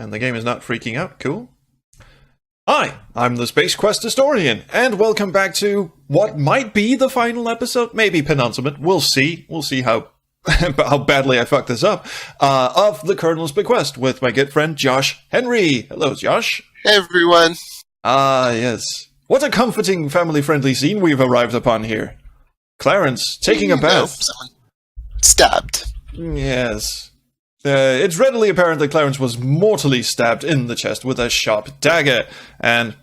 And the game is not freaking out. Cool. Hi, I'm the Bequest historian, and welcome back to what might be the final episode, maybe penultimate. We'll see. We'll see how badly I fuck this up. Of the Colonel's Bequest with my good friend Josh Henry. Hello, Josh. Hey, everyone. Ah, yes. What a comforting, family-friendly scene we've arrived upon here. Clarence taking a bath. Someone stabbed. Yes. It's readily apparent that Clarence was mortally stabbed in the chest with a sharp dagger, and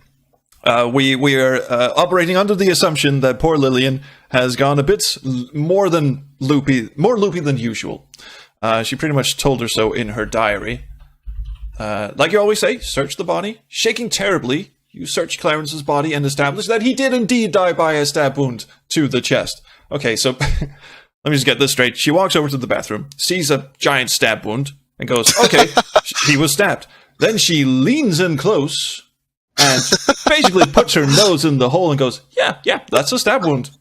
we are operating under the assumption that poor Lillian has gone a bit more loopy than usual. She pretty much told her so in her diary. Like you always say, search the body. Shaking terribly, you search Clarence's body and establish that he did indeed die by a stab wound to the chest. Okay, so let me just get this straight. She walks over to the bathroom, sees a giant stab wound, and goes, okay, he was stabbed. Then she leans in close and basically puts her nose in the hole and goes, yeah, that's a stab wound.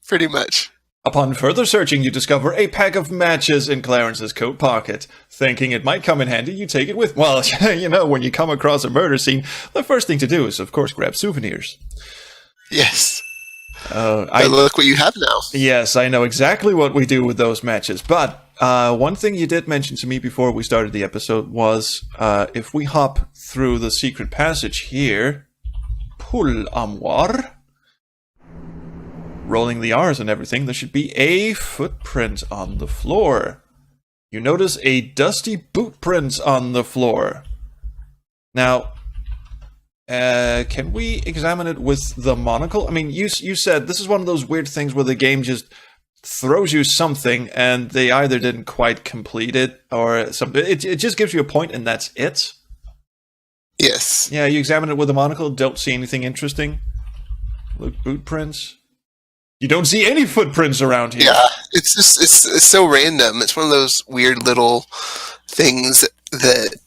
Pretty much. Upon further searching, you discover a pack of matches in Clarence's coat pocket. Thinking it might come in handy, you take it with. Well, you know, when you come across a murder scene, the first thing to do is, of course, grab souvenirs. Yes. Look what you have now. Yes, I know exactly what we do with those matches. But one thing you did mention to me before we started the episode was if we hop through the secret passage here, pull armoire, rolling the R's and everything, there should be a footprint on the floor. You notice a dusty boot print on the floor. Now, can we examine it with the monocle? I mean, you said this is one of those weird things where the game just throws you something and they either didn't quite complete it or something. It just gives you a point and that's it. Yes. Yeah, you examine it with a monocle, don't see anything interesting. Look, boot prints. You don't see any footprints around here. Yeah, it's just it's so random. It's one of those weird little things that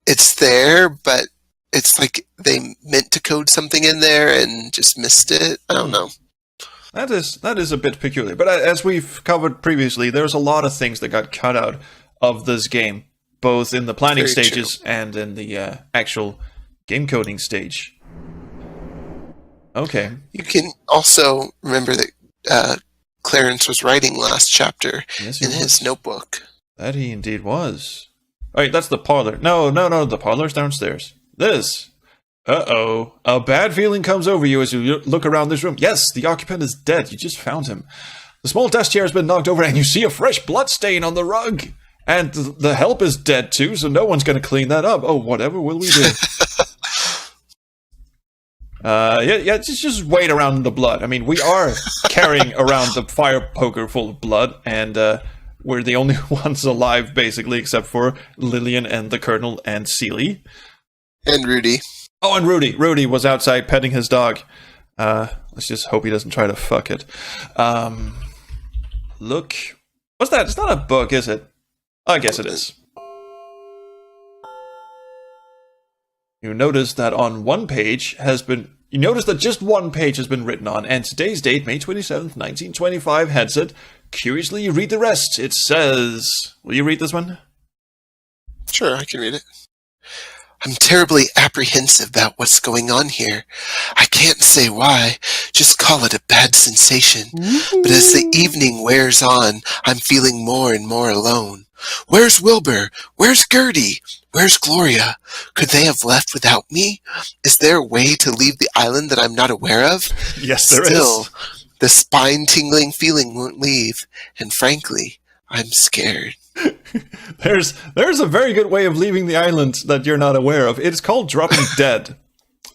it's there, but it's like they meant to code something in there and just missed it. I don't know. That is a bit peculiar. But as we've covered previously, there's a lot of things that got cut out of this game, both in the planning stages and in the actual game coding stage. Okay. You can also remember that Clarence was writing last chapter in his notebook. That he indeed was. All right, that's the parlor. No, the parlor's downstairs. This. Uh-oh. A bad feeling comes over you as you look around this room. Yes, the occupant is dead. You just found him. The small desk chair has been knocked over and you see a fresh blood stain on the rug. And the help is dead too, so no one's going to clean that up. Oh, whatever will we do? Just wait around the blood. I mean, we are carrying around the fire poker full of blood, and we're the only ones alive, basically, except for Lillian and the Colonel and Seely. And Rudy. Oh, and Rudy. Rudy was outside petting his dog. Let's just hope he doesn't try to fuck it. Look. What's that? It's not a book, is it? I guess it is. You notice that just one page has been written on, and today's date, May 27th, 1925, heads it. Curiously, you read the rest. It says... Will you read this one? Sure, I can read it. I'm terribly apprehensive about what's going on here. I can't say why, just call it a bad sensation. But as the evening wears on, I'm feeling more and more alone. Where's Wilbur? Where's Gertie? Where's Gloria? Could they have left without me? Is there a way to leave the island that I'm not aware of? Yes, there Still, is. The spine-tingling feeling won't leave, and frankly, I'm scared. There's a very good way of leaving the island that you're not aware of. It's called dropping dead.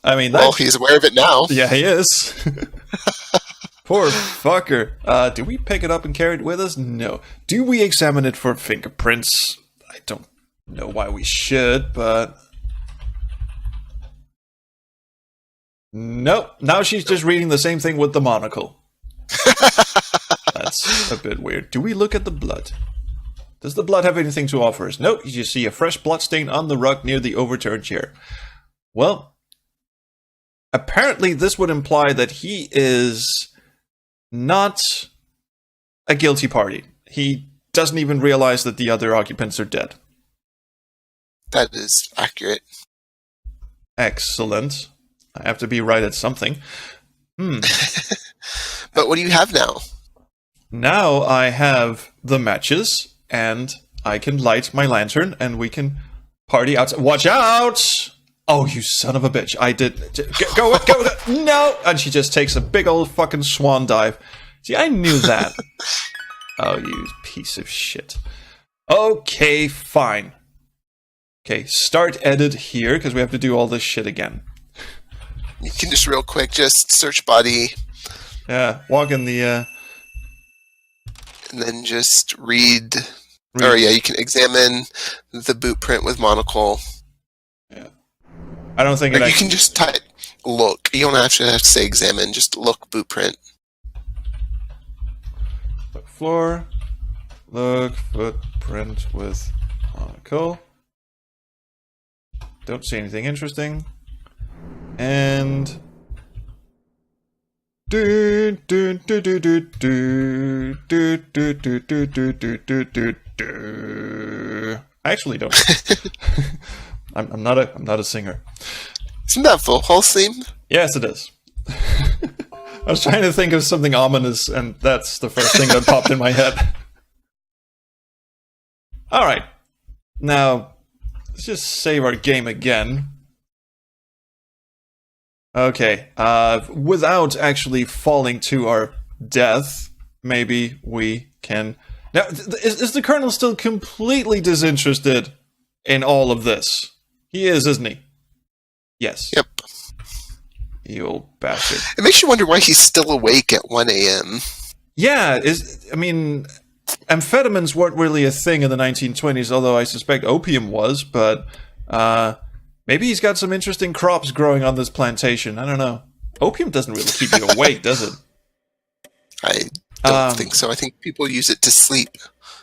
I mean, well, he's aware of it now. Yeah, he is. Poor fucker. Do we pick it up and carry it with us? No. Do we examine it for fingerprints? I don't know why we should, but... Nope. Now she's just reading the same thing with the monocle. That's a bit weird. Do we look at the blood? Does the blood have anything to offer us? Nope. You see a fresh blood stain on the rug near the overturned chair. Well, apparently this would imply that he is not a guilty party. He doesn't even realize that the other occupants are dead. That is accurate. Excellent. I have to be right at something. But what do you have now? Now I have the matches, and I can light my lantern, and we can party outside. Watch out! Oh, you son of a bitch. I did... Go, no! And she just takes a big old fucking swan dive. See, I knew that. Oh, you piece of shit. Okay, fine. Okay, start edit here, because we have to do all this shit again. You can just real quick, just search body. Yeah, walk in the... And then just read... Or yeah, you can examine the boot print with monocle. Yeah. I don't think you can just type look. You don't have to say examine, just look boot print. Look floor. Look footprint with monocle. Don't see anything interesting. And I actually don't. I'm not a singer. Isn't that Full Pulse theme? Yes, it is. I was trying to think of something ominous, and that's the first thing that popped in my head. All right, now let's just save our game again. Okay, without actually falling to our death, maybe we can... Now, is the Colonel still completely disinterested in all of this? He is, isn't he? Yes. Yep. You old bastard. It makes you wonder why he's still awake at 1 a.m. Yeah, amphetamines weren't really a thing in the 1920s, although I suspect opium was, but... maybe he's got some interesting crops growing on this plantation. I don't know. Opium doesn't really keep you awake, does it? I don't think so. I think people use it to sleep.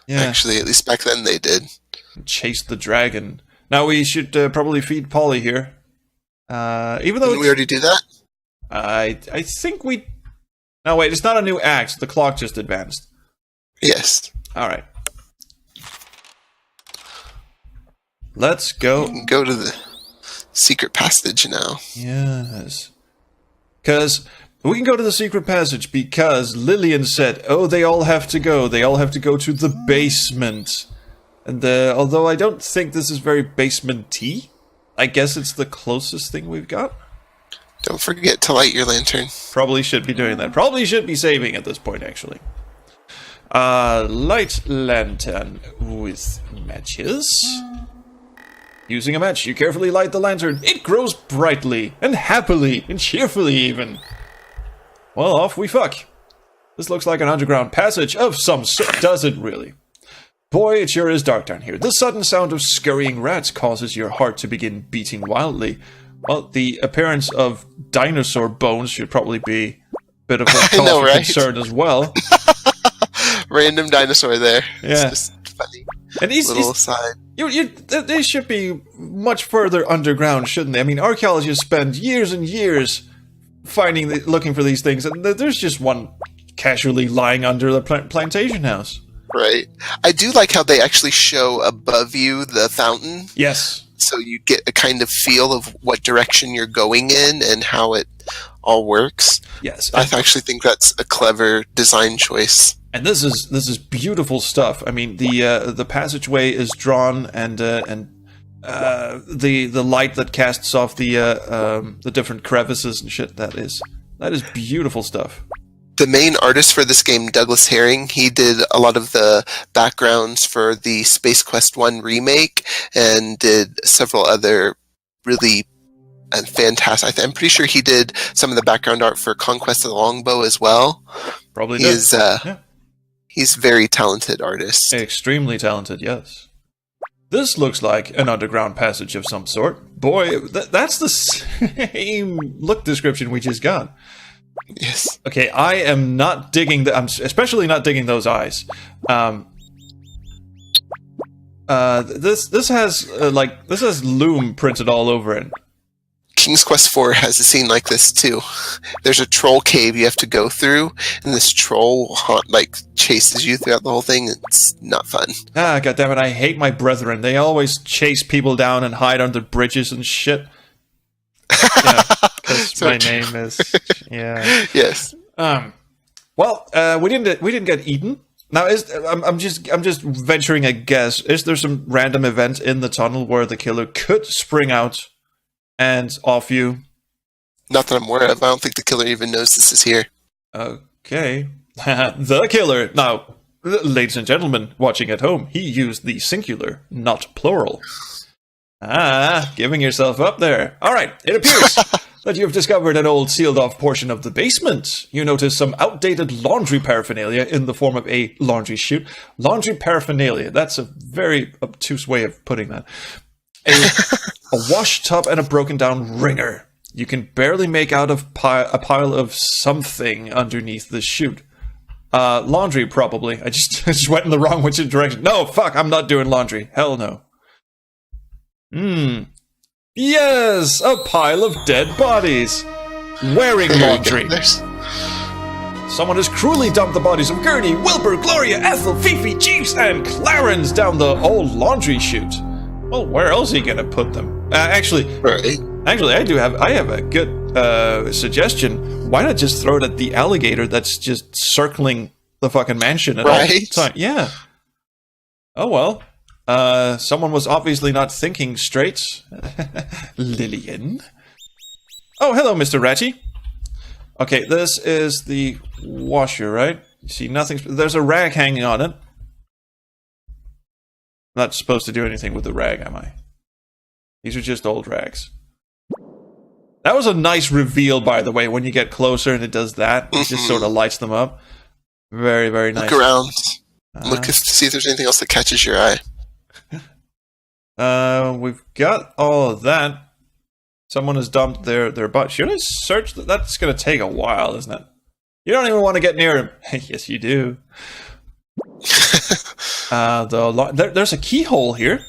Yeah. Actually, at least back then they did. Chase the dragon. Now we should probably feed Polly here. Even though... Didn't we already do that? I think we... No, wait, it's not a new act. The clock just advanced. Yes. Alright. Let's go. You can go to the secret passage now. Yes. Because we can go to the secret passage because Lillian said, oh, they all have to go. They all have to go to the basement. And although I don't think this is very basement-y, I guess it's the closest thing we've got. Don't forget to light your lantern. Probably should be doing that. Probably should be saving at this point, actually. Light lantern with matches. Using a match, you carefully light the lantern. It grows brightly, and happily, and cheerfully even. Well, off we fuck. This looks like an underground passage of some sort, does it really? Boy, it sure is dark down here. The sudden sound of scurrying rats causes your heart to begin beating wildly. Well, the appearance of dinosaur bones should probably be a bit of a cause for concern as well. Random dinosaur there. Yeah. It's just funny. And little aside. They should be much further underground, shouldn't they? I mean, archaeologists spend years and years looking for these things, and there's just one casually lying under the plantation house. Right. I do like how they actually show above you the fountain. Yes. So you get a kind of feel of what direction you're going in and how it all works. Yes. I actually think that's a clever design choice. And this is beautiful stuff. I mean, the passageway is drawn, and the light that casts off the different crevices and shit. That is beautiful stuff. The main artist for this game, Douglas Herring, he did a lot of the backgrounds for the Space Quest 1 remake and did several other really fantastic. I'm pretty sure he did some of the background art for Conquest of the Longbow as well. Probably he is. He's a very talented artist. Extremely talented, yes. This looks like an underground passage of some sort. Boy, that's the same look description we just got. Yes. Okay, I am not digging I'm especially not digging those eyes. This has loom printed all over it. King's Quest 4 has a scene like this too. There's a troll cave you have to go through, and this troll chases you throughout the whole thing. It's not fun. Ah, goddammit, I hate my brethren. They always chase people down and hide under bridges and shit. Yeah, because my name is... Yeah. Yes. Well, we didn't get eaten. Now, I'm just venturing a guess. Is there some random event in the tunnel where the killer could spring out and off you? Not that I'm aware of. I don't think the killer even knows this is here. Okay. The killer. Now, ladies and gentlemen watching at home, he used the singular, not plural. Giving yourself up there. All right, it appears that you've discovered an old sealed-off portion of the basement. You notice some outdated laundry paraphernalia in the form of a laundry chute. Laundry paraphernalia, that's a very obtuse way of putting that. A wash tub and a broken-down wringer. You can barely make out of a pile of something underneath the chute. Laundry, probably. I just went in the wrong direction. No, fuck, I'm not doing laundry. Hell no. Yes, a pile of dead bodies. Wearing laundry. Someone has cruelly dumped the bodies of Gurney, Wilbur, Gloria, Ethel, Fifi, Jeeves, and Clarence down the old laundry chute. Well, where else are you gonna put them? Actually, I have a good suggestion. Why not just throw it at the alligator that's just circling the fucking mansion at all time? Yeah. Oh well. Someone was obviously not thinking straight. Lillian. Oh, hello, Mr. Ratty. Okay, this is the washer, right? You see nothing. There's a rag hanging on it. I'm not supposed to do anything with the rag, am I? These are just old rags. That was a nice reveal, by the way, when you get closer and it does that. It just sort of lights them up. Very, very nice. Look around. Look to see if there's anything else that catches your eye. We've got all of that. Someone has dumped their butt. Should I search? That's going to take a while, isn't it? You don't even want to get near him. Yes, you do. There's a keyhole here.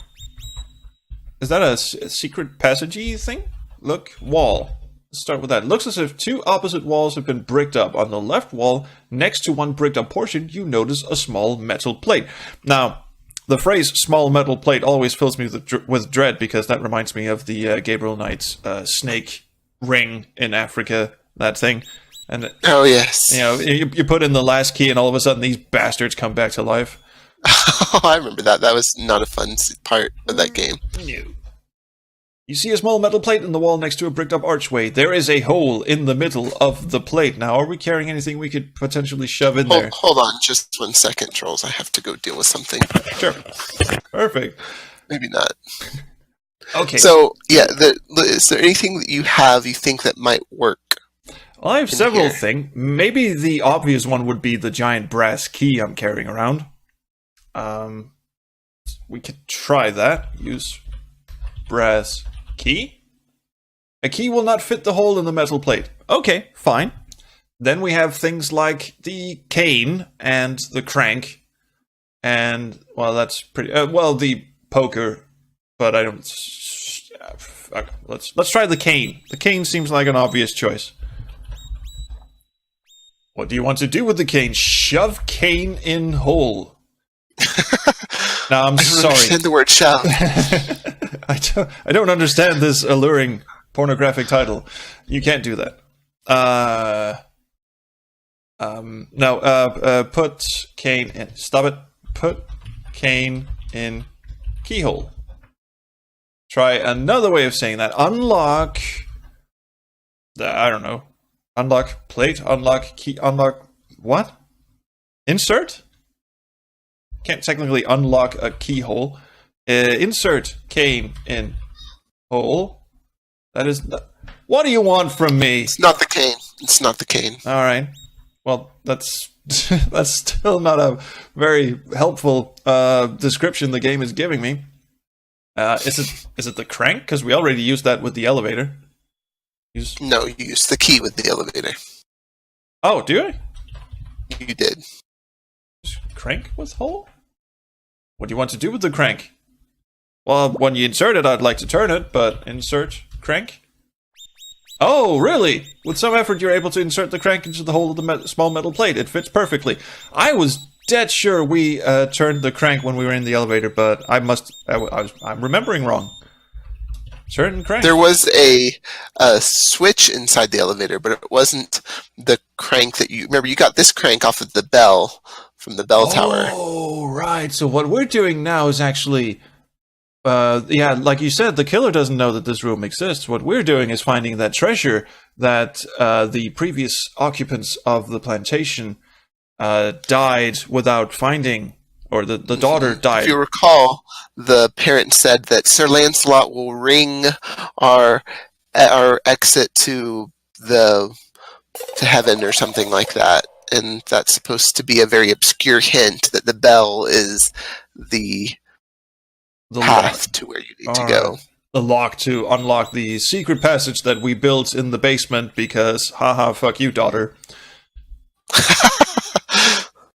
Is that a secret passagey thing? Look, wall. Let's start with that. It looks as if two opposite walls have been bricked up. On the left wall, next to one bricked up portion, you notice a small metal plate. Now, the phrase "small metal plate" always fills me with dread because that reminds me of the Gabriel Knight's snake ring in Africa, that thing. And oh yes, you put in the last key, and all of a sudden these bastards come back to life. Oh, I remember that. That was not a fun part of that game. No. You see a small metal plate in the wall next to a bricked-up archway. There is a hole in the middle of the plate. Now, are we carrying anything we could potentially shove in there? Hold on just 1 second, trolls. I have to go deal with something. Sure. Perfect. Maybe not. Okay. So, yeah, is there anything that you think that might work? Well, I have several things. Maybe the obvious one would be the giant brass key I'm carrying around. We could try that. Use brass key. A key will not fit the hole in the metal plate. Okay, fine. Then we have things like the cane and the crank, and well, that's pretty. The poker, but I don't. Let's try the cane. The cane seems like an obvious choice. What do you want to do with the cane? Shove cane in hole. No, I'm sorry. I don't understand the word shove. I don't understand this alluring pornographic title. You can't do that. Put cane in. Stop it. Put cane in keyhole. Try another way of saying that. Unlock. I don't know. Unlock plate. Unlock key. Unlock what? Insert? Can't technically unlock a keyhole. Insert cane in hole. That is. What do you want from me? It's not the cane. It's not the cane. All right. Well, that's still not a very helpful description the game is giving me. Is it the crank? Because we already used that with the elevator. No, you used the key with the elevator. Oh, do I? You did. Crank with hole? What do you want to do with the crank? Well, when you insert it, I'd like to turn it, but insert crank? Oh, really? With some effort, you're able to insert the crank into the hole of the small metal plate. It fits perfectly. I was dead sure we turned the crank when we were in the elevator, but I'm remembering wrong. Certain crank. There was a switch inside the elevator, but it wasn't the crank that you... Remember, you got this crank off of the bell from the bell tower. Oh, right. So what we're doing now is actually... like you said, the killer doesn't know that this room exists. What we're doing is finding that treasure that the previous occupants of the plantation died without finding, or the daughter died. If you recall, the parent said that Sir Lancelot will ring our exit to heaven or something like that, and that's supposed to be a very obscure hint that the bell is the path to where you need to go. The lock to unlock the secret passage that we built in the basement because, haha, fuck you, daughter.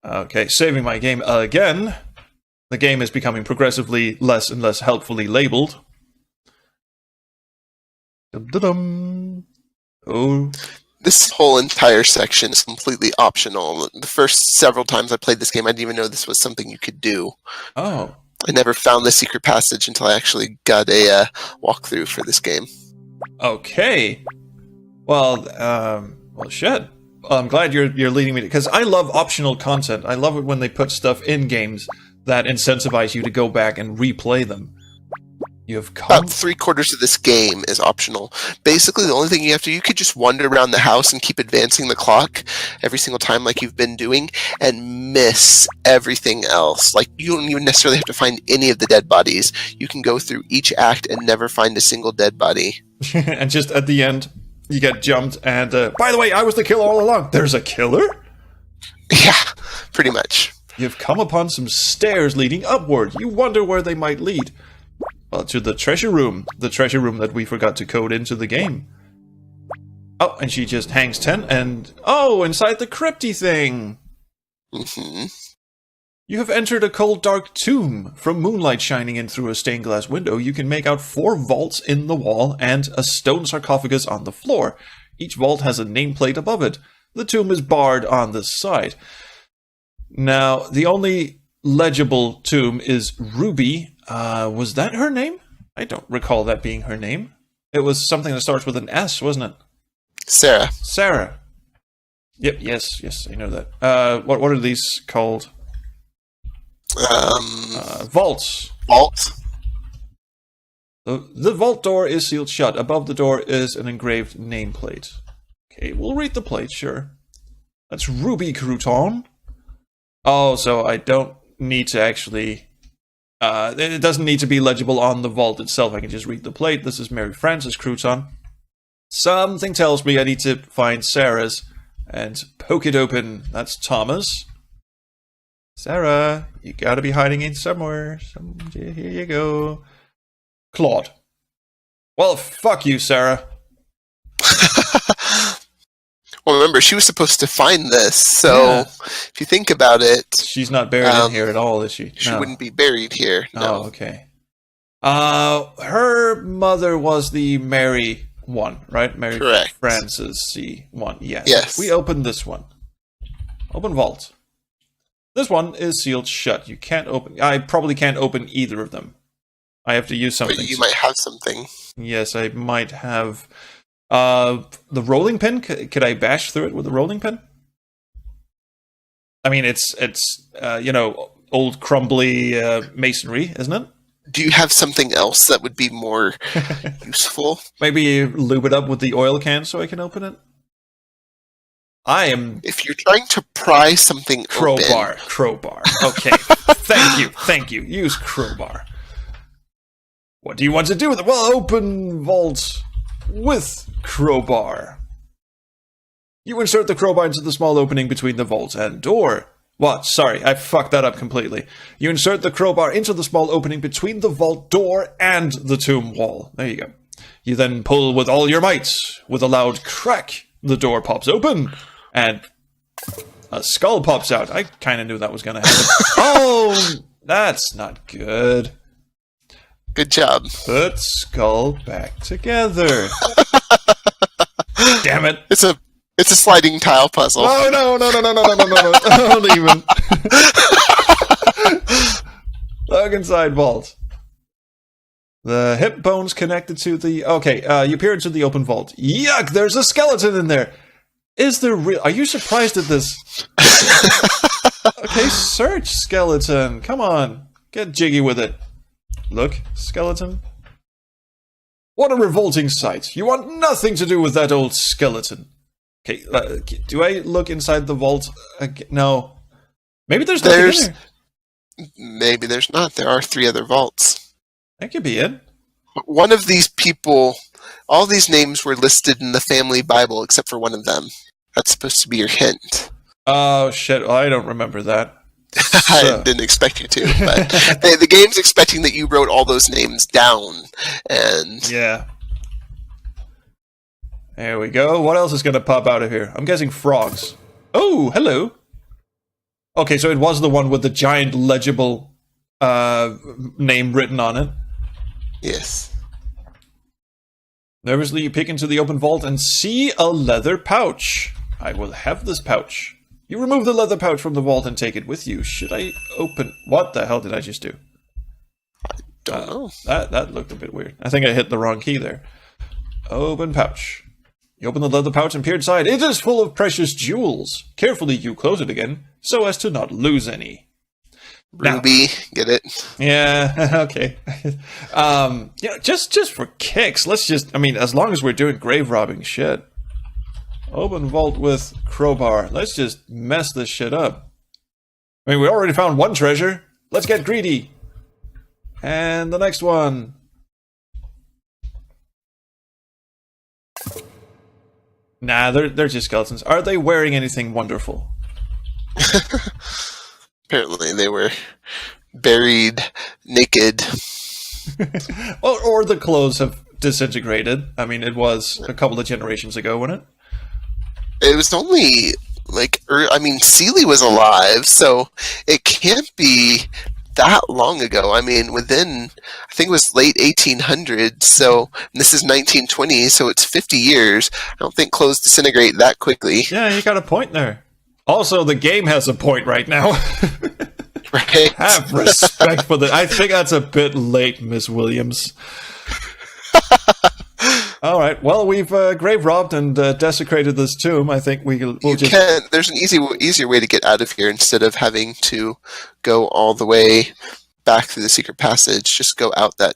Okay, saving my game again. The game is becoming progressively less and less helpfully labeled. Dum-da-dum. Oh. This whole entire section is completely optional. The first several times I played this game, I didn't even know this was something you could do. Oh. I never found the secret passage until I actually got a walkthrough for this game. Okay. Well, shit. I'm glad you're leading me to, because I love optional content. I love it when they put stuff in games that incentivize you to go back and replay them. You have About 3/4 of this game is optional. Basically, the only thing you have to do, you could just wander around the house and keep advancing the clock every single time like you've been doing and miss everything else. Like, you don't even necessarily have to find any of the dead bodies. You can go through each act and never find a single dead body. And just at the end, you get jumped and, by the way, I was the killer all along. There's a killer? Yeah, pretty much. You've come upon some stairs leading upward. You wonder where they might lead. Well, to the treasure room that we forgot to code into the game. Oh, and she just hangs 10, and oh, inside the crypty thing. Mm-hmm. You have entered a cold, dark tomb. From moonlight shining in through a stained glass window, you can make out 4 vaults in the wall and a stone sarcophagus on the floor. Each vault has a nameplate above it. The tomb is barred on this side. Now, the only legible tomb is Ruby. Was that her name? I don't recall that being her name. It was something that starts with an S, wasn't it? Sarah. Sarah. Yep, yes, I know that. What are these called? Vaults. Vault. The vault door is sealed shut. Above the door is an engraved nameplate. Okay, we'll read the plate, sure. That's Ruby Crouton. Oh, so I don't need to actually... it doesn't need to be legible on the vault itself. I can just read the plate. This is Mary Frances Crouton. Something tells me I need to find Sarah's and poke it open. That's Thomas. Sarah, you gotta be hiding in somewhere. Here you go. Claude. Well, fuck you, Sarah. Well, remember, she was supposed to find this, so if you think about it... She's not buried in here at all, is she? She wouldn't be buried here, no. Oh, okay. Her mother was the Mary one, right? Mary Correct. Frances C. one, yes. Yes. We open this one. Open vault. This one is sealed shut. You can't open... I probably can't open either of them. I have to use something. But you might have something. Yes, I might have... the rolling pin? Could I bash through it with a rolling pin? I mean, it's old crumbly masonry, isn't it? Do you have something else that would be more useful? Maybe lube it up with the oil can so I can open it? If you're trying to pry something Crowbar. Okay. Thank you. Use crowbar. What do you want to do with it? Well, open vault with crowbar. You insert the crowbar into the small opening between the vault and door. What? Sorry, I fucked that up completely. You insert the crowbar into the small opening between the vault door and the tomb wall. There you go. You then pull with all your might. With a loud crack, the door pops open, and a skull pops out. I kind of knew that was going to happen. Oh, that's not good. Good job. Put skull back together. damn it. It's a sliding tile puzzle. Oh, no. Don't even. Look inside vault. The hip bone's connected to the... Okay, you peer into the open vault. Yuck, there's a skeleton in there. Is there real... Are you surprised at this? Okay, search skeleton. Come on. Get jiggy with it. Look, skeleton. What a revolting sight. You want nothing to do with that old skeleton. Okay, do I look inside the vault? No. Maybe there's nothing in there. Maybe there's not. There are 3 other vaults. That could be it. One of these people, all these names were listed in the family Bible except for one of them. That's supposed to be your hint. Oh, shit. Well, I don't remember that. I didn't expect you to, but the game's expecting that you wrote all those names down. And yeah. There we go. What else is going to pop out of here? I'm guessing frogs. Oh, hello. Okay, so it was the one with the giant legible name written on it. Yes. Nervously, you peek into the open vault and see a leather pouch. I will have this pouch. You remove the leather pouch from the vault and take it with you. Should I open... What the hell did I just do? I don't know. That looked a bit weird. I think I hit the wrong key there. Open pouch. You open the leather pouch and peer inside. It is full of precious jewels. Carefully, you close it again, so as to not lose any. Ruby, get it? Yeah, okay. Just for kicks, let's just... I mean, as long as we're doing grave robbing shit. Open vault with crowbar. Let's just mess this shit up. I mean, we already found one treasure. Let's get greedy. And the next one. Nah, they're just skeletons. Are they wearing anything wonderful? Apparently they were buried naked. or the clothes have disintegrated. I mean, it was a couple of generations ago, wasn't it? It was only, Seeley was alive, so it can't be that long ago. I mean, I think it was late 1800s, so this is 1920, so it's 50 years. I don't think clothes disintegrate that quickly. Yeah, you got a point there. Also, the game has a point right now. Right. Have respect for the... I think that's a bit late, Miss Williams. All right. Well, we've grave robbed and desecrated this tomb. I think we'll just... There's an easier way to get out of here instead of having to go all the way back through the secret passage. Just go out that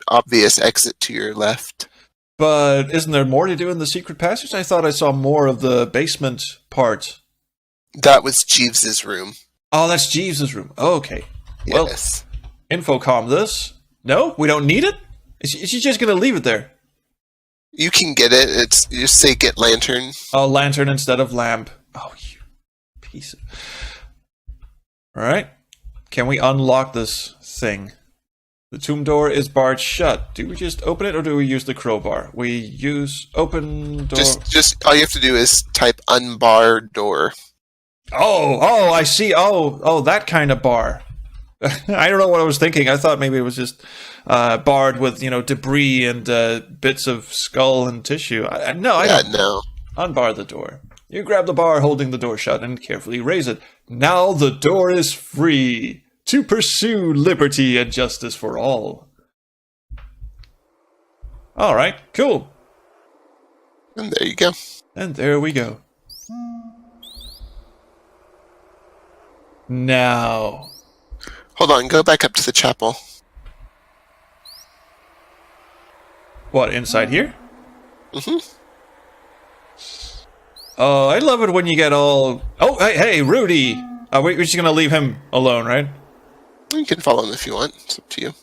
obvious exit to your left. But isn't there more to do in the secret passage? I thought I saw more of the basement part. That was Jeeves's room. Oh, that's Jeeves's room. Oh, okay. Yes. Well, infocom this. No, we don't need it? Is she just going to leave it there? You can get it. You just say get lantern. Oh, lantern instead of lamp. Oh, you piece of... Alright. Can we unlock this thing? The tomb door is barred shut. Do we just open it or do we use the crowbar? We use open door... Just all you have to do is type unbar door. Oh, I see. Oh, that kind of bar. I don't know what I was thinking. I thought maybe it was just barred with, debris and bits of skull and tissue. No. Unbar the door. You grab the bar holding the door shut and carefully raise it. Now the door is free to pursue liberty and justice for all. All right, cool. And there you go. And there we go. Now... Hold on, go back up to the chapel. What, inside here? Mm-hmm. Oh, I love it when you get all... Oh, hey, Rudy! We're just gonna leave him alone, right? You can follow him if you want. It's up to you.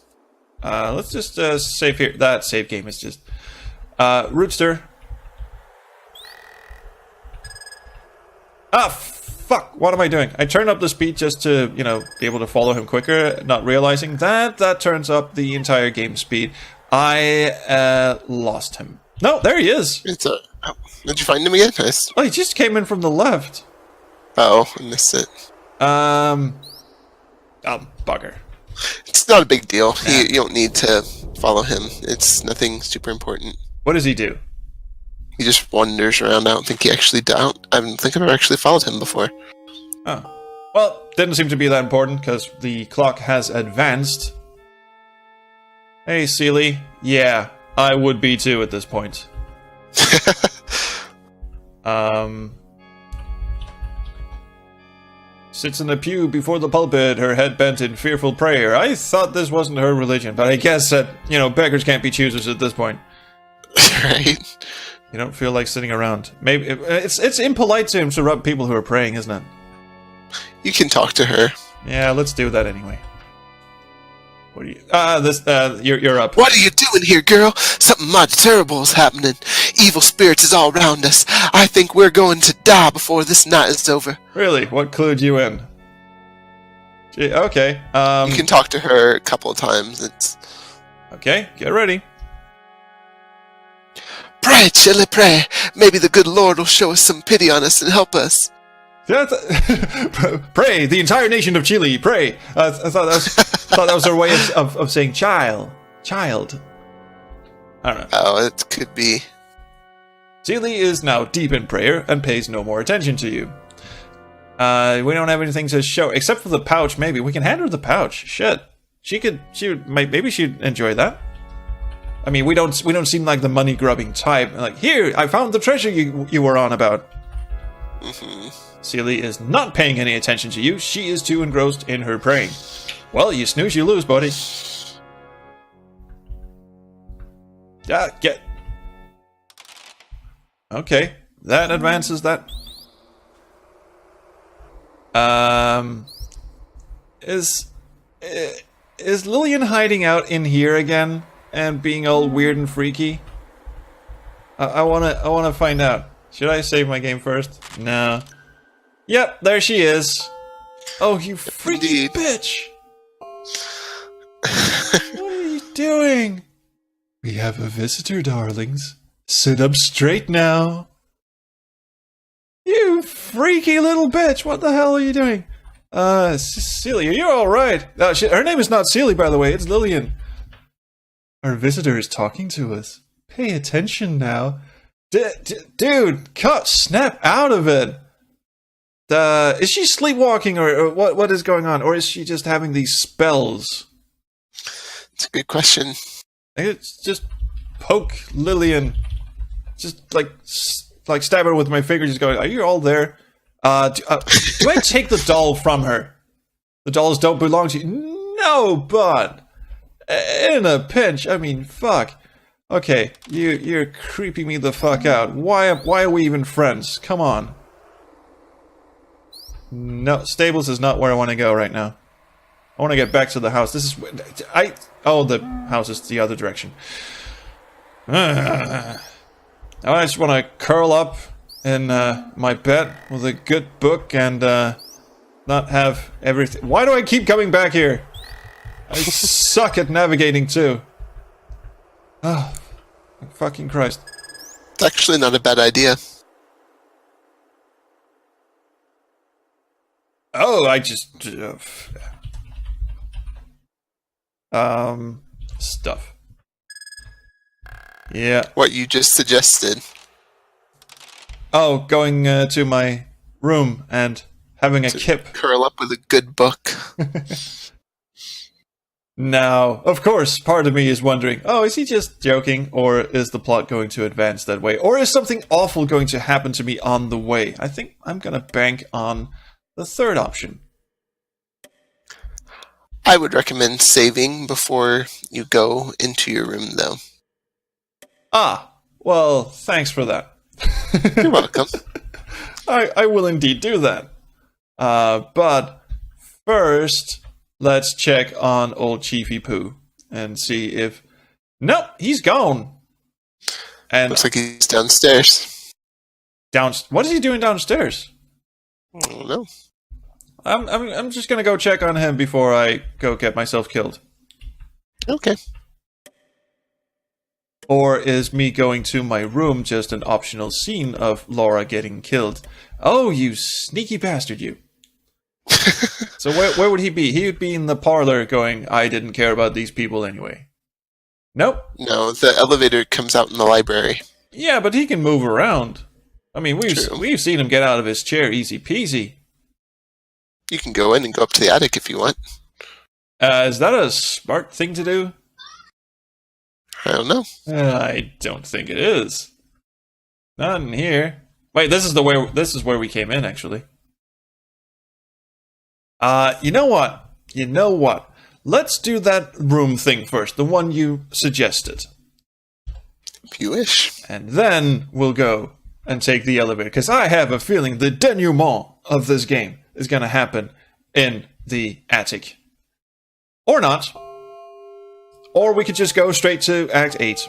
Let's just save here. That save game is just... Rootster. Ah, fuck! What am I doing? I turned up the speed just to, be able to follow him quicker, not realizing that turns up the entire game speed. I lost him. No, there he is! Did you find him again? Nice. Oh, he just came in from the left. Oh, I missed it. Oh, bugger. It's not a big deal. You don't need to follow him. It's nothing super important. What does he do? He just wanders around. I don't think I've ever actually followed him before. Oh. Well, didn't seem to be that important, because the clock has advanced. Hey, Seely. Yeah, I would be too at this point. Sits in the pew before the pulpit, her head bent in fearful prayer. I thought this wasn't her religion, but I guess that, beggars can't be choosers at this point. Right? You don't feel like sitting around. Maybe it's impolite to interrupt people who are praying, isn't it? You can talk to her. Yeah, let's do that anyway. What are you... you're up. What are you doing here, girl? Something mighty terrible is happening. Evil spirits is all around us. I think we're going to die before this night is over. Really? What clued you in? Gee, okay. You can talk to her a couple of times. Okay, get ready. Pray, Chili, pray. Maybe the good Lord will show us some pity on us and help us. Pray, the entire nation of Chile, pray. I thought that was her way of saying child. I don't know. Oh, it could be. Chile is now deep in prayer and pays no more attention to you. We don't have anything to show except for the pouch. Maybe we can hand her the pouch. Shit, maybe she'd enjoy that. I mean, we don't seem like the money grubbing type. Like, here, I found the treasure you were on about. Mm-hmm. Seely is not paying any attention to you. She is too engrossed in her praying. Well, you snooze, you lose, buddy. Get. Okay, that advances that. Is Lillian hiding out in here again and being all weird and freaky? I wanna find out. Should I save my game first? No. Yep, there she is. Oh, you freaky bitch! What are you doing? We have a visitor, darlings. Sit up straight now. You freaky little bitch! What the hell are you doing? Celia, you're alright. Her name is not Celia, by the way, it's Lillian. Our visitor is talking to us. Pay attention now. Dude, snap out of it. Is she sleepwalking or what is going on? Or is she just having these spells? It's a good question. It's just poke Lillian. Just like stab her with my finger, just going, are you all there? Do I take the doll from her? The dolls don't belong to you. No, but in a pinch, I mean, fuck. Okay, you're creeping me the fuck out. Why are we even friends? Come on. No, stables is not where I want to go right now. I want to get back to the house. This is the house is the other direction. I just want to curl up in my bed with a good book and not have everything. Why do I keep coming back here? I suck at navigating too. Oh, fucking Christ. It's actually not a bad idea. Oh, I just... stuff. Yeah. What you just suggested. Oh, going to my room and having a kip. Curl up with a good book. Now, of course, part of me is wondering, oh, is he just joking? Or is the plot going to advance that way? Or is something awful going to happen to me on the way? I think I'm gonna bank on the third option. I would recommend saving before you go into your room, though. Ah, well, thanks for that. You're welcome. I will indeed do that. But first, let's check on old Chiefy Poo and see if... Nope, he's gone. And looks like he's downstairs. What is he doing downstairs? I don't know. I'm just gonna go check on him before I go get myself killed. Okay. Or is me going to my room just an optional scene of Laura getting killed? Oh, you sneaky bastard, you. So where would he be? He would be in the parlor going, I didn't care about these people anyway. Nope. No, the elevator comes out in the library. Yeah, but he can move around. I mean, True. we've seen him get out of his chair easy peasy. You can go in and go up to the attic if you want. Is that a smart thing to do? I don't know. I don't think it is. Not in here. Wait, this is where we came in, actually. You know what? Let's do that room thing first, the one you suggested. If you wish. And then we'll go and take the elevator, because I have a feeling the denouement of this game is going to happen in the attic. Or not. Or we could just go straight to Act 8.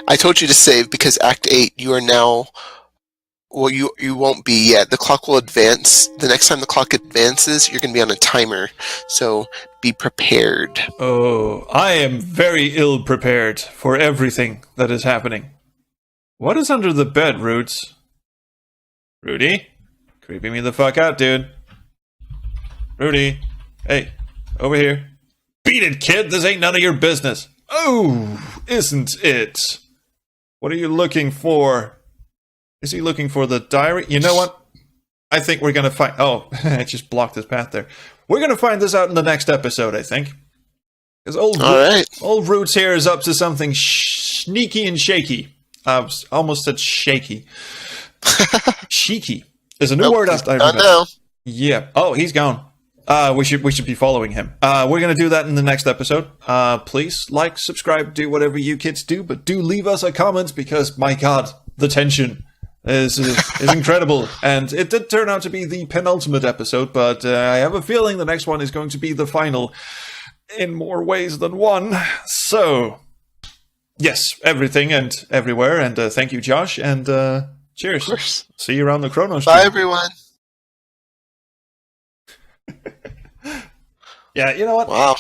I told you to save because Act 8, you are now... Well, you won't be yet. The clock will advance. The next time the clock advances, you're going to be on a timer. So be prepared. Oh, I am very ill prepared for everything that is happening. What is under the bed, Roots? Rudy? Creeping me the fuck out, dude. Rudy. Hey, over here. Beat it, kid. This ain't none of your business. Oh, isn't it? What are you looking for? Is he looking for the diary? You know what? I think we're going to find... Oh, I just blocked his path there. We're going to find this out in the next episode, I think. Because old Roots here is up to something sneaky and shaky. I almost said shaky. Cheeky is a new word. I remember. No. Yeah. Oh, he's gone. We should be following him. We're going to do that in the next episode. Please like, subscribe, do whatever you kids do, but do leave us a comment because, my God, the tension is incredible. And it did turn out to be the penultimate episode, but I have a feeling the next one is going to be the final in more ways than one. So, yes, everything and everywhere. And thank you, Josh. And cheers. Of course. See you around the Chrono Bye, stream. everyone. Yeah, you know what? Wow.